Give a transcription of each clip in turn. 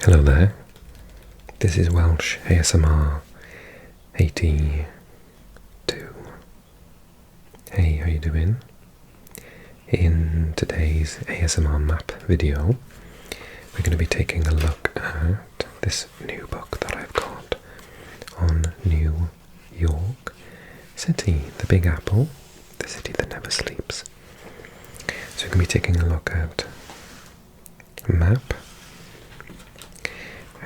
Hello there, this is Welsh ASMR 82. Hey, how you doing? In today's ASMR map video, we're going to be taking a look at this new book that I've got on New York City, the Big Apple, the city that never sleeps. So we're going to be taking a look at a map,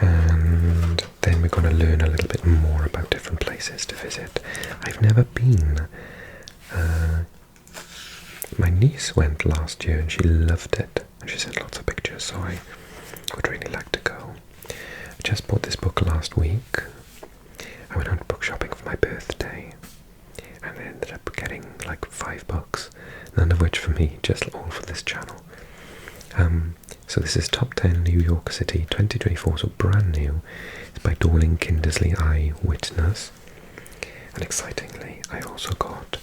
and then we're going to learn a little bit more about different places to visit. I've never been. My niece went last year and she loved it. She sent lots of pictures, so I would really like to go. I just bought this book last week. I went out book shopping for my birthday and I ended up getting like 5 books, none of which for me, just all for this channel. So this is Top 10 New York City 2024, so brand new. It's by Dorling Kindersley Eyewitness. And excitingly, I also got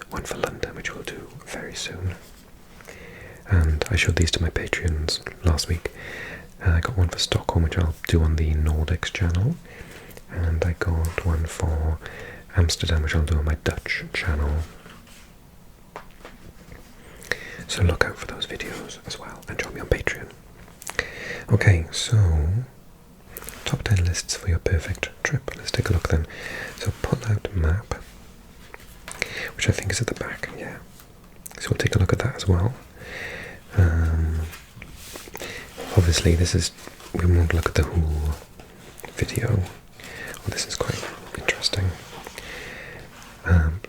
one for London, which we'll do very soon. And I showed these to my Patreons last week. I got one for Stockholm, which I'll do on the Nordics channel. And I got one for Amsterdam, which I'll do on my Dutch channel. So look out for those videos as well, and join me on Patreon. Okay, so top 10 lists for your perfect trip. Let's take a look then. So pull out map, which I think is at the back, yeah. So we'll take a look at that as well. Obviously we won't look at the whole video. Well, this is quite interesting.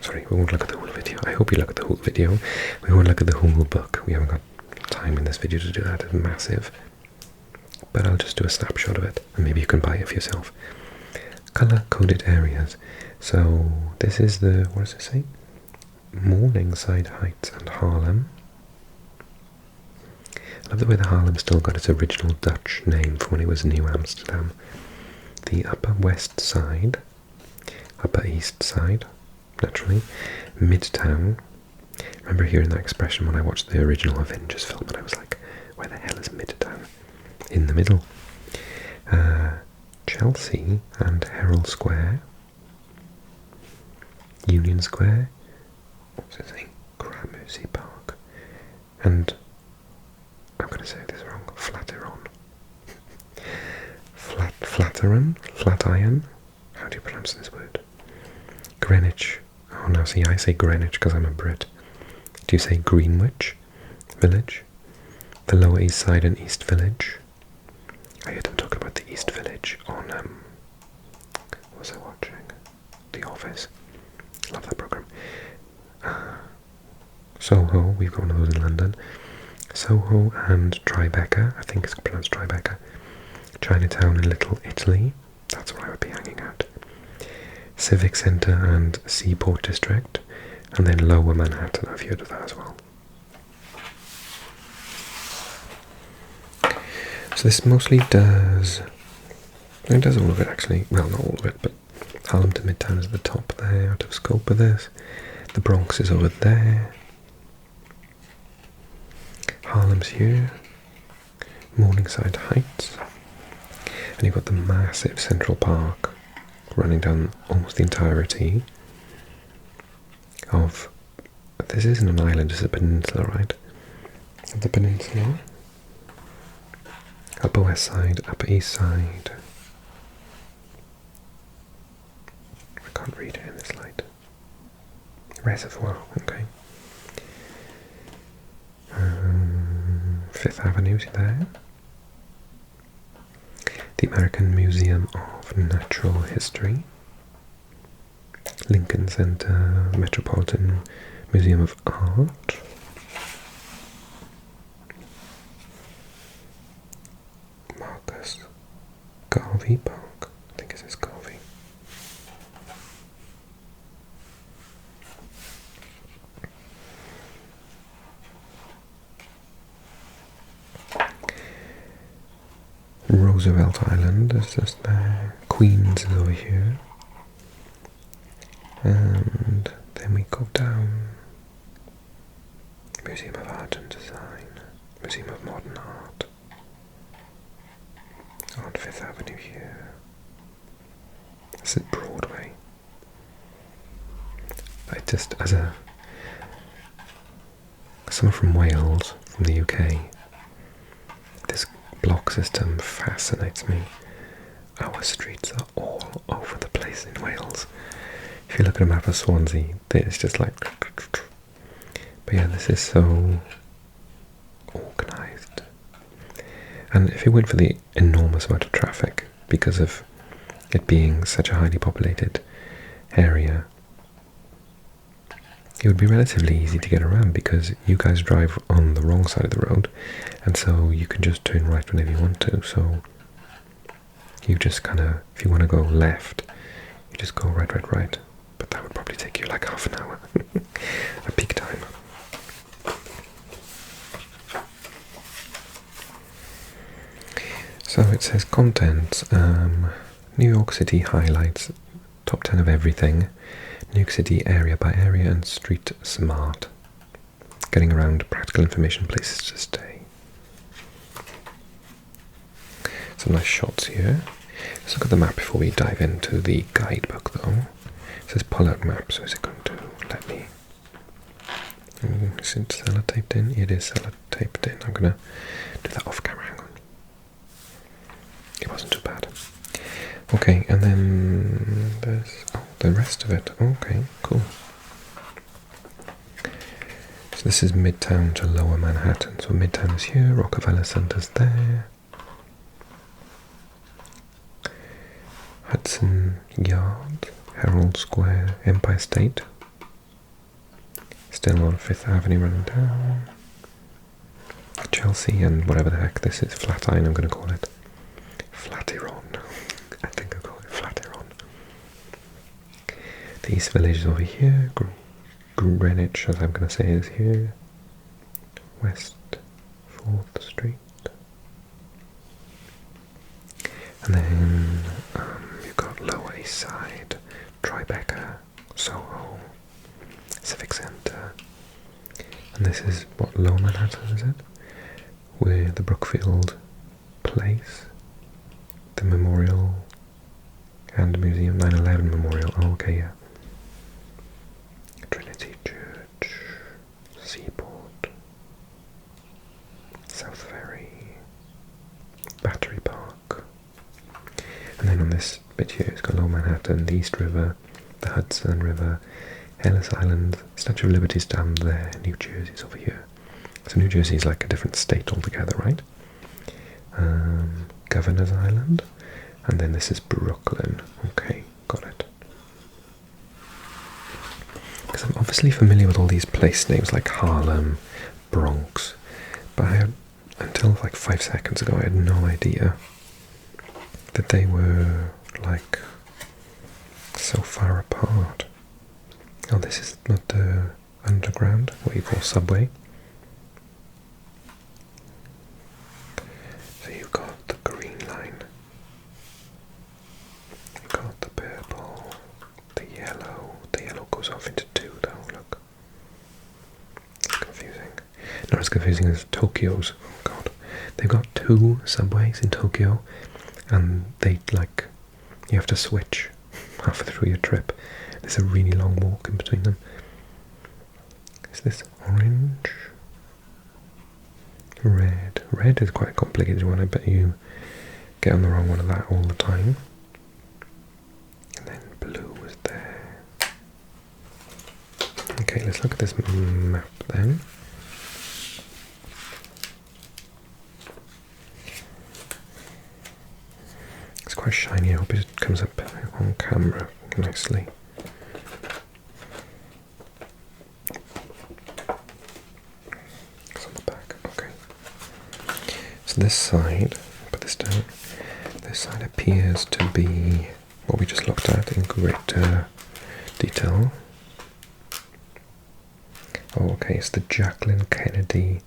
Sorry, we won't look at the whole video. I hope you look at the whole video. We won't look at the whole book. We haven't got time in this video to do that. It's massive. But I'll just do a snapshot of it, and maybe you can buy it for yourself. Color-coded areas. So this is the, what does it say? Morningside Heights and Harlem. I love the way the Harlem still got its original Dutch name for when it was New Amsterdam. The Upper West Side, Upper East Side, naturally, Midtown. I remember hearing that expression when I watched the original Avengers film, and I was like, where the hell is Midtown? In the middle. Chelsea and Herald Square. Union Square. What's it saying? Gramercy Park. And I'm going to say this wrong. Flatiron. Flatiron? How do you pronounce this word? Greenwich. Oh no, see, I say Greenwich because I'm a Brit. Do you say Greenwich Village? The Lower East Side and East Village. I heard them talking about the East Village on, what was I watching? The Office. Love that programme. Soho, we've got one of those in London. Soho and Tribeca, I think it's pronounced Tribeca. Chinatown in Little Italy, that's where I would be hanging out. Civic Centre and Seaport District, and then Lower Manhattan, I've heard of that as well. So this mostly does, it does all of it actually, well not all of it, but Harlem to Midtown is at the top there, out of scope of this. The Bronx is over there. Harlem's here. Morningside Heights. And you've got the massive Central Park running down almost the entirety of, this isn't an island, it's a peninsula, right? Of the peninsula. Upper West Side, Upper East Side. I can't read it in this light. Reservoir, okay. Fifth Avenue, see there. The American Museum of Natural History. Lincoln Center, Metropolitan Museum of Art. Marcus Garvey Park, I think it says Garvey. Roosevelt Island is just there. Queens is over here. And then we go down. Museum of Art and Design. Museum of Modern Art. Oh, Fifth Avenue here. This is Broadway. I just, as someone from Wales, from the UK, this block system fascinates me. Our streets are all over the place in Wales. If you look at a map of Swansea, it's just like... But yeah, this is so organised. And if it weren't for the enormous amount of traffic, because of it being such a highly populated area, it would be relatively easy to get around, because you guys drive on the wrong side of the road, and so you can just turn right whenever you want to. So you just kind of, if you want to go left, you just go right. But that would probably take you like half an hour at peak time. So it says contents, New York City highlights, top 10 of everything, New York City area by area and street smart, getting around, practical information, places to stay. Some nice shots here. Let's look at the map before we dive into the guidebook though. It says pull out map, so is it going to let me... Is it sellotaped in? It is sellotaped in. I'm going to do that off camera, hang on. It wasn't too bad. Okay, and then there's the rest of it. Okay, cool. So this is Midtown to Lower Manhattan. So Midtown is here, Rockefeller Center's there. Hudson Yard, Herald Square, Empire State. Still on Fifth Avenue running down. Chelsea and whatever the heck this is, Flatiron I'm going to call it. Flatiron. I think I'll call it Flatiron. The East Village is over here. Greenwich, as I'm going to say, is here. West 4th Street. And then you've got Lower East Side, Tribeca, Soho, Civic Centre. And this is, what, Lower Manhattan, is it? Where the Brookfield Place, the Memorial and Museum, 9/11 Memorial. Oh, okay, yeah. Trinity Church, Seaport, South Ferry, Battery Park. And then on this bit here, it's got Lower Manhattan, the East River, the Hudson River, Ellis Island, Statue of Liberty's down there, New Jersey's over here. So New Jersey is like a different state altogether, right? Governor's Island, and then this is Brooklyn. Okay, got it. Because I'm obviously familiar with all these place names like Harlem, Bronx, but I had, until like 5 seconds ago, I had no idea that they were like so far apart. Oh, this is not the underground, what you call subway. So you've got the green line, you've got the purple, the yellow goes off into two though, look. It's confusing. Not as confusing as Tokyo's, oh god. They've got two subways in Tokyo, and they like, you have to switch halfway through your trip. There's a really long walk in between them. Is this orange? Red. Red is quite a complicated one. I bet you get on the wrong one of that all the time. And then blue is there. Okay, let's look at this map then. It's quite shiny. I hope it comes up on camera nicely. It's on the back. Okay. So this side, put this down. This side appears to be what we just looked at in greater detail. Oh, okay, it's the Jacqueline Kennedy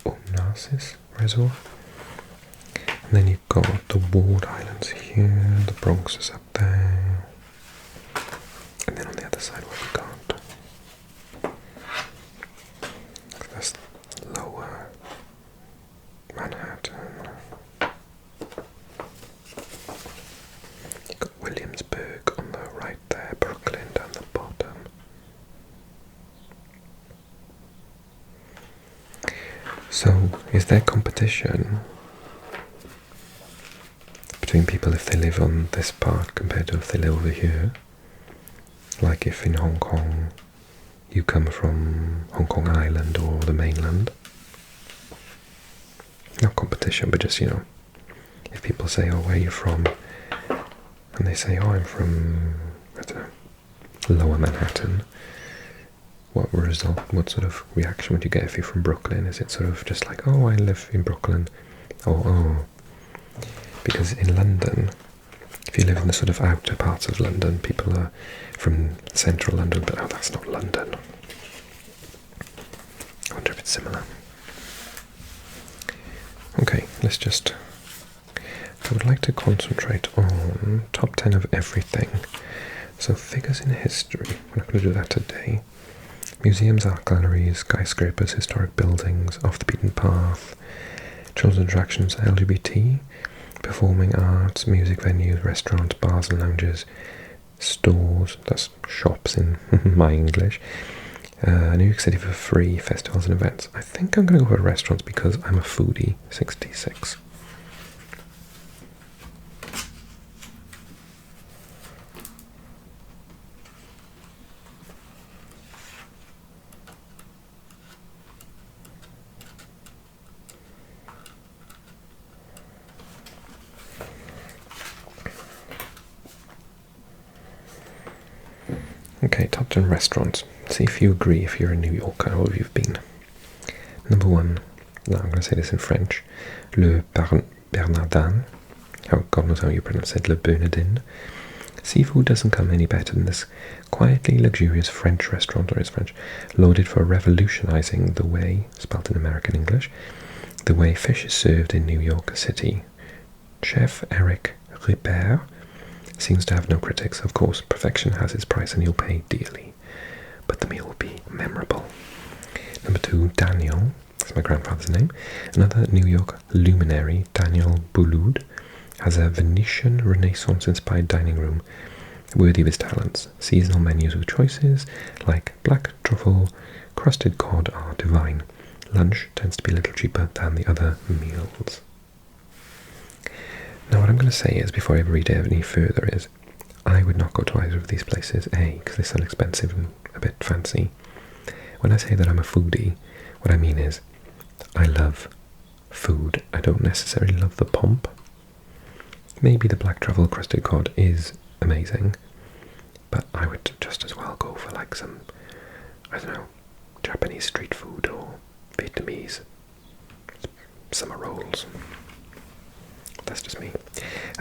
Onassis Reservoir. And then you've got the Ward Islands here, the Bronx is up there. And then on the other side, what have we got? That's Lower Manhattan. there competition between people if they live on this part compared to if they live over here? Like if in Hong Kong you come from Hong Kong Island or the mainland? Not competition, but just, if people say, oh, where are you from? And they say, oh, I'm from, I don't know, Lower Manhattan. What sort of reaction would you get if you're from Brooklyn? Is it sort of just like, oh, I live in Brooklyn? Or, oh. Because in London, if you live in the sort of outer parts of London, people are from central London, but oh, that's not London. I wonder if it's similar. Okay, I would like to concentrate on top 10 of everything. So figures in history, we're not going to do that today. Museums, art galleries, skyscrapers, historic buildings, off the beaten path, children's attractions, LGBT, performing arts, music venues, restaurants, bars and lounges, stores, that's shops in my English, New York City for free, festivals and events. I think I'm going to go for restaurants because I'm a foodie, 66. Okay, top 10 restaurants. See if you agree if you're a New Yorker or if you've been. Number 1, now I'm going to say this in French, Le Bernardin. God knows how you pronounce it, Le Bernardin. Seafood doesn't come any better than this quietly luxurious French restaurant, or it's French, lauded for revolutionizing the way, spelt in American English, the way fish is served in New York City. Chef Eric Ripert seems to have no critics. Of course, perfection has its price and you'll pay dearly, but the meal will be memorable. Number 2, Daniel, that's my grandfather's name. Another New York luminary, Daniel Boulud, has a Venetian Renaissance-inspired dining room worthy of his talents. Seasonal menus with choices like black truffle, crusted cod are divine. Lunch tends to be a little cheaper than the other meals. Now what I'm going to say is, before I read it any further, is I would not go to either of these places, A, because they sound expensive and a bit fancy. When I say that I'm a foodie, what I mean is I love food. I don't necessarily love the pomp. Maybe the black truffle crusted cod is amazing, but I would just as well go for like some, I don't know, Japanese street food or Vietnamese summer rolls. That's just me.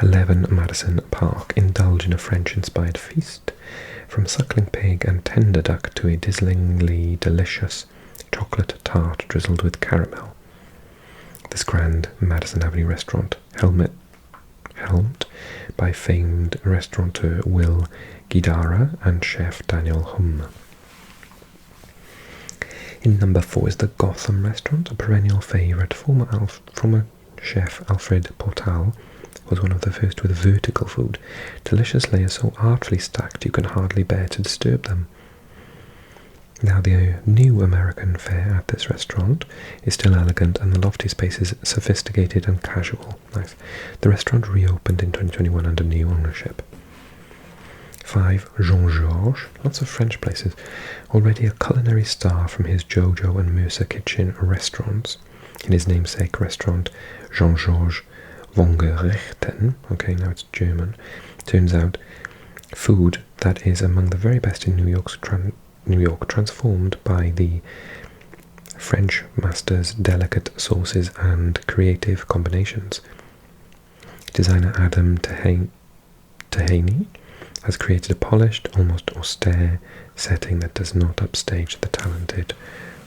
11 Madison Park. Indulge in a French-inspired feast. From suckling pig and tender duck to a dazzlingly delicious chocolate tart drizzled with caramel. This grand Madison Avenue restaurant, helmed by famed restaurateur Will Guidara and chef Daniel Humm. In number 4 is the Gotham restaurant, a perennial favourite. Former chef Alfred Portal was one of the first with vertical food. Delicious layers so artfully stacked you can hardly bear to disturb them. Now the new American fare at this restaurant is still elegant and the lofty space is sophisticated and casual. Nice. The restaurant reopened in 2021 under new ownership. 5. Jean-Georges, lots of French places. Already a culinary star from his Jojo and Mercer Kitchen restaurants. In his namesake restaurant, Jean-Georges Wongerechten, okay, now it's German, turns out food that is among the very best in New York, transformed by the French master's delicate sauces and creative combinations. Designer Adam Tehaney has created a polished, almost austere setting that does not upstage the talented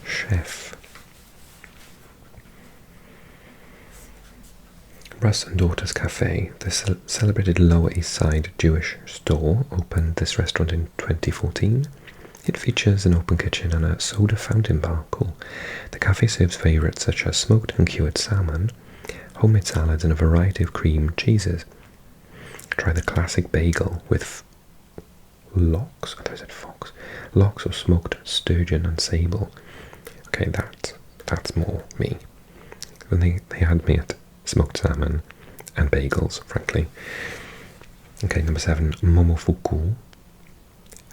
chef. Russ and Daughters Cafe, the celebrated Lower East Side Jewish store, opened this restaurant in 2014. It features an open kitchen and a soda fountain bar. Cool. The cafe serves favourites such as smoked and cured salmon, homemade salads and a variety of cream cheeses. Try the classic bagel with lox, I thought I said fox, lox of smoked sturgeon and sable. Okay, that's more me. and they had me at smoked salmon and bagels, frankly. Okay, number 7, Momofuku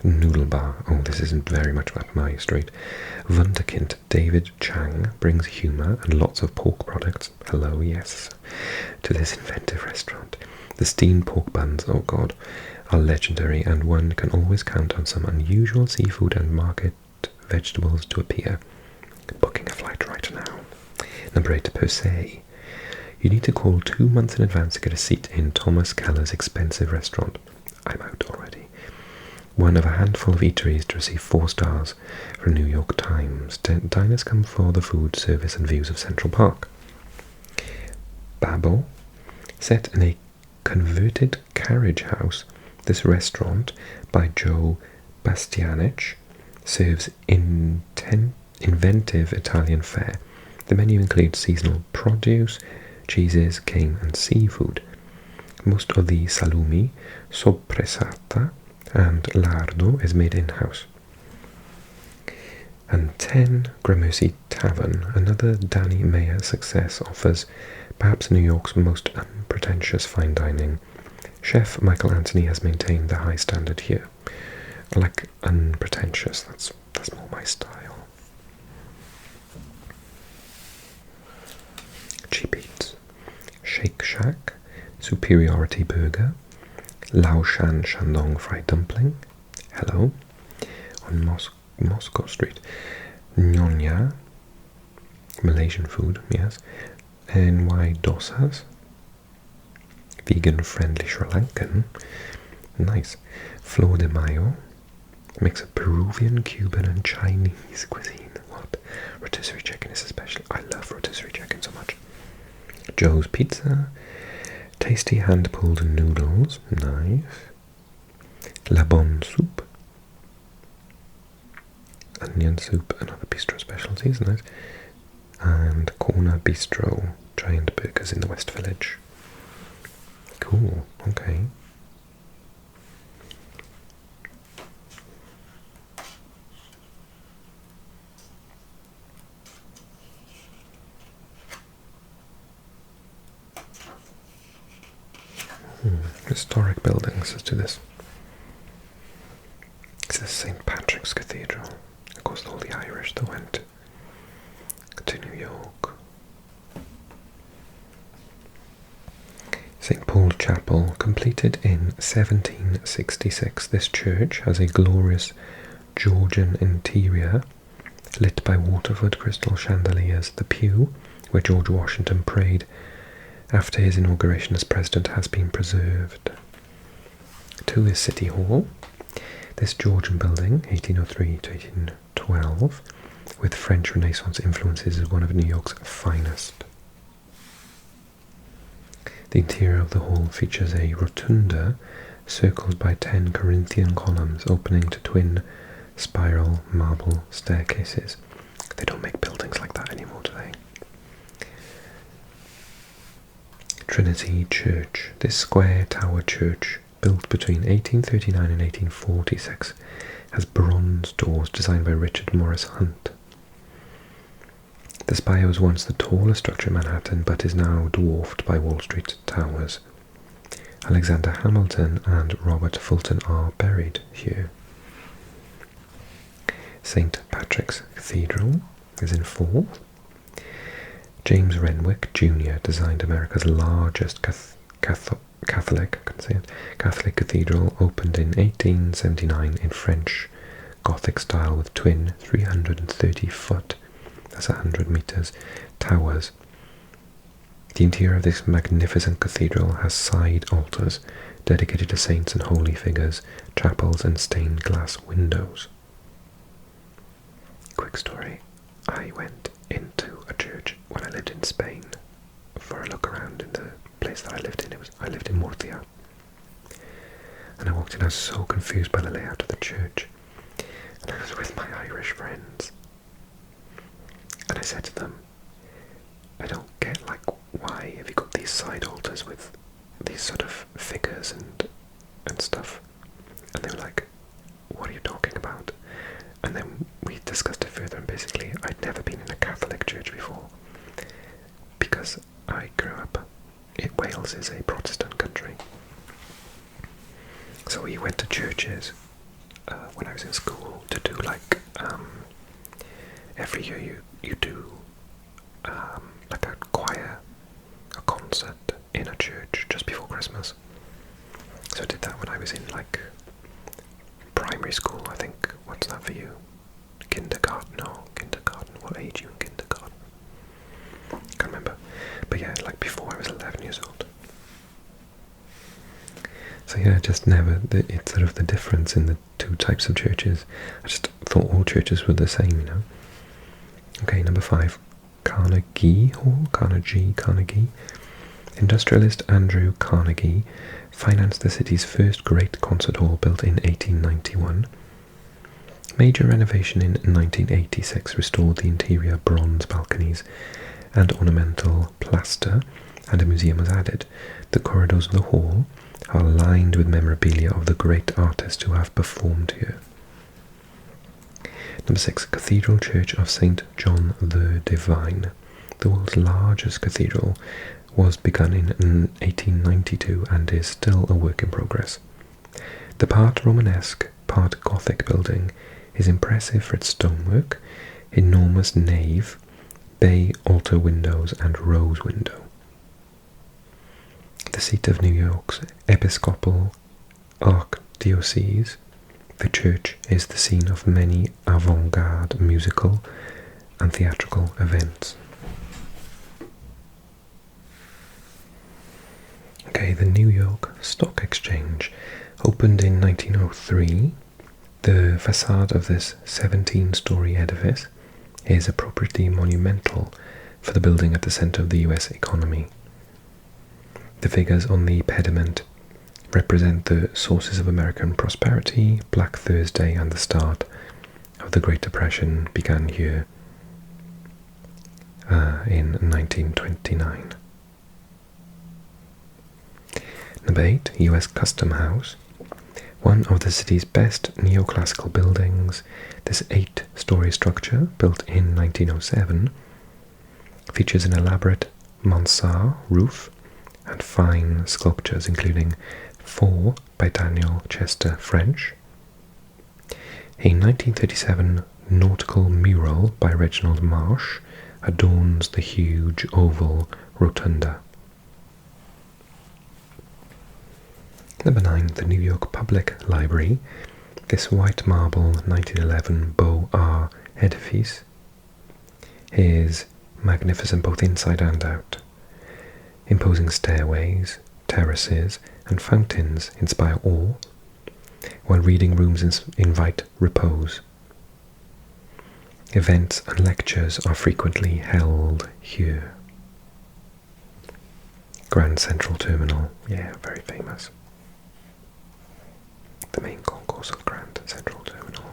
Noodle Bar. Oh, this isn't very much up my street. Wunderkind David Chang brings humour and lots of pork products. Hello, yes. To this inventive restaurant. The steamed pork buns, oh god, are legendary, and one can always count on some unusual seafood and market vegetables to appear. Booking a flight right now. Number 8, Per se. You need to call 2 months in advance to get a seat in Thomas Keller's expensive restaurant. I'm out already. One of a handful of eateries to receive 4 stars from New York Times. Diners come for the food, service and views of Central Park. Babel. Set in a converted carriage house, this restaurant by Joe Bastianich serves inventive Italian fare. The menu includes seasonal produce, cheeses, game and seafood. Most of the salumi, soppressata and lardo is made in-house. And 10, Gramercy Tavern, another Danny Meyer success, offers perhaps New York's most unpretentious fine dining. Chef Michael Anthony has maintained the high standard here. I like unpretentious, that's more my style. Cheap Eats. Shake Shack, Superiority Burger, Lao Shan Shandong Fried Dumpling, hello, on Moscow Street. Nyonya, Malaysian food, yes. NY Dosas, vegan-friendly Sri Lankan, nice. Flor de Mayo, mix of Peruvian, Cuban and Chinese cuisine. What? Rotisserie chicken is especially, I love rotisserie chicken so much. Joe's Pizza, tasty hand-pulled noodles, nice. La Bonne Soup, onion soup and other bistro specialties, nice. And Corner Bistro, giant burgers in the West Village. Cool, okay. Historic buildings, let's do this. This is St. Patrick's Cathedral. Of course, all the Irish that went to New York. St. Paul Chapel, completed in 1766. This church has a glorious Georgian interior, lit by Waterford crystal chandeliers. The pew, where George Washington prayed after his inauguration as president, has been preserved. 2 is City Hall. This Georgian building, 1803 to 1812, with French Renaissance influences, is one of New York's finest. The interior of the hall features a rotunda circled by 10 Corinthian columns opening to twin spiral marble staircases. They don't make buildings like that anymore, do they? Trinity Church. This square tower church, built between 1839 and 1846, has bronze doors designed by Richard Morris Hunt. The spire was once the tallest structure in Manhattan, but is now dwarfed by Wall Street towers. Alexander Hamilton and Robert Fulton are buried here. St. Patrick's Cathedral is in Forth. James Renwick Jr. designed America's largest Catholic cathedral, opened in 1879 in French Gothic style with twin 330-foot, that's 100 meters, towers. The interior of this magnificent cathedral has side altars dedicated to saints and holy figures, chapels and stained glass windows. Quick story. I went into a church when I lived in Spain for a look around in the place that I lived in. I lived in Murcia. And I walked in, I was so confused by the layout of the church. And I was with my Irish friends. And I said to them, I don't get, like, why have you got these side altars with these sort of figures and stuff? And they were like, what are you talking about? And then we discussed it further, and basically I'd never been in a Catholic church before, because Wales is a Protestant country. So we went to churches when I was in school to do like every year you do like a choir, a concert in a church just before Christmas. So I did that when I was in like primary school, I think. What's that for you? Kindergarten? No, kindergarten. What age are you in kindergarten? Can't remember. But yeah, like before I was 11 years old. So yeah, just never, it's sort of the difference in the two types of churches. I just thought all churches were the same, you know. Okay, number 5. Carnegie Hall, Carnegie. Industrialist Andrew Carnegie financed the city's first great concert hall built in 1891. Major renovation in 1986 restored the interior bronze balconies and ornamental plaster, and a museum was added. The corridors of the hall are lined with memorabilia of the great artists who have performed here. Number 6. Cathedral Church of St. John the Divine. The world's largest cathedral was begun in 1892 and is still a work in progress. The part Romanesque, part Gothic building is impressive for its stonework, enormous nave, bay altar windows and rose window. The seat of New York's Episcopal Archdiocese, the church is the scene of many avant-garde musical and theatrical events. Okay, the New York Stock Exchange opened in 1903. The facade of this 17-story edifice is appropriately monumental for the building at the center of the US economy. The figures on the pediment represent the sources of American prosperity. Black Thursday and the start of the Great Depression began here in 1929. Number 8, US Custom House. One of the city's best neoclassical buildings, this 8-story structure, built in 1907, features an elaborate mansard roof and fine sculptures, including 4 by Daniel Chester French, a 1937 nautical mural by Reginald Marsh adorns the huge oval rotunda. Number 9, the New York Public Library. This white marble 1911 Beaux-Arts edifice is magnificent both inside and out. Imposing stairways, terraces, and fountains inspire awe, while reading rooms invite repose. Events and lectures are frequently held here. Grand Central Terminal, yeah, very famous. The main concourse of Grand Central Terminal.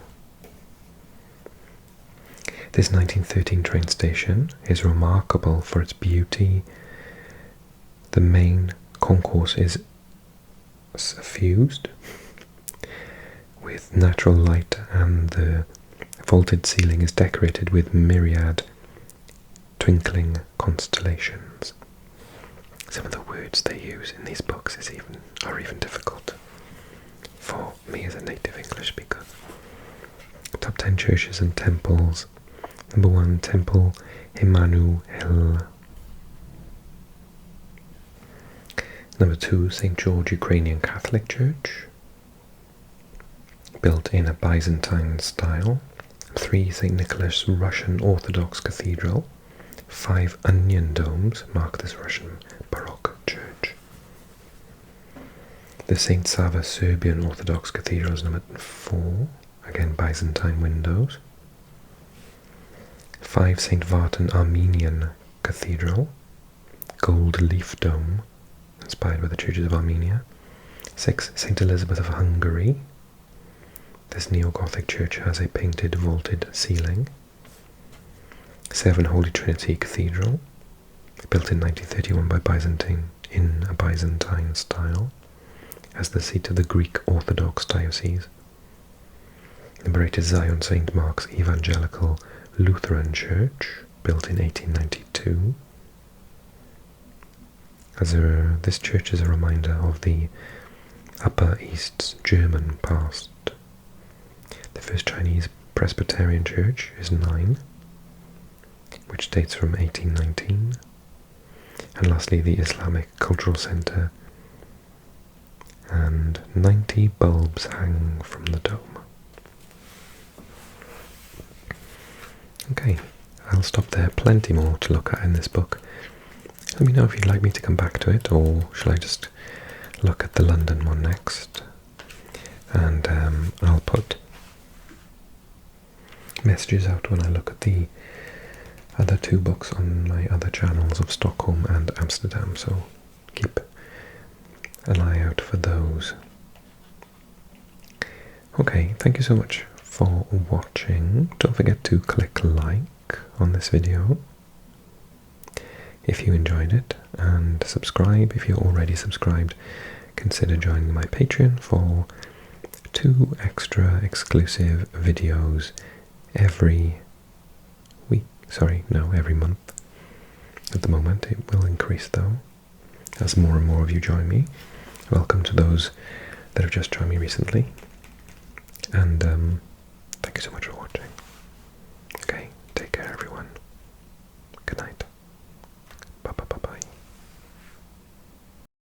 This 1913 train station is remarkable for its beauty. The main concourse is suffused with natural light, and the vaulted ceiling is decorated with myriad twinkling constellations. Some of the words they use in these books are even difficult for me as a native English speaker. Top 10 churches and temples. Number 1, Temple Emmanuel. Number 2, St. George Ukrainian Catholic Church, built in a Byzantine style. 3, St. Nicholas Russian Orthodox Cathedral. 5 onion domes mark this Russian Baroque church. The St. Sava Serbian Orthodox Cathedral is number 4, again Byzantine windows. 5, St. Vartan Armenian Cathedral, gold leaf dome, inspired by the churches of Armenia. 6, St. Elizabeth of Hungary. This neo-Gothic church has a painted vaulted ceiling. 7, Holy Trinity Cathedral, built in 1931 by Byzantine in a Byzantine style, as the seat of the Greek Orthodox Diocese. Number 8 is Zion St. Mark's Evangelical Lutheran Church, built in 1892. this church is a reminder of the Upper East's German past. The first Chinese Presbyterian church is 9, which dates from 1819. And lastly, the Islamic Cultural Centre, and 90 bulbs hang from the dome. Okay, I'll stop there. Plenty more to look at in this book. Let me know if you'd like me to come back to it, or shall I just look at the London one next? And I'll put messages out when I look at the other 2 books on my other channels of Stockholm and Amsterdam, so keep an eye out for those. Okay, thank you so much for watching. Don't forget to click like on this video if you enjoyed it, and subscribe if you're already subscribed. Consider joining my Patreon for 2 extra exclusive videos every week. Every month. At the moment it will increase though, as more and more of you join me. Welcome to those that have just joined me recently, and thank you so much for watching.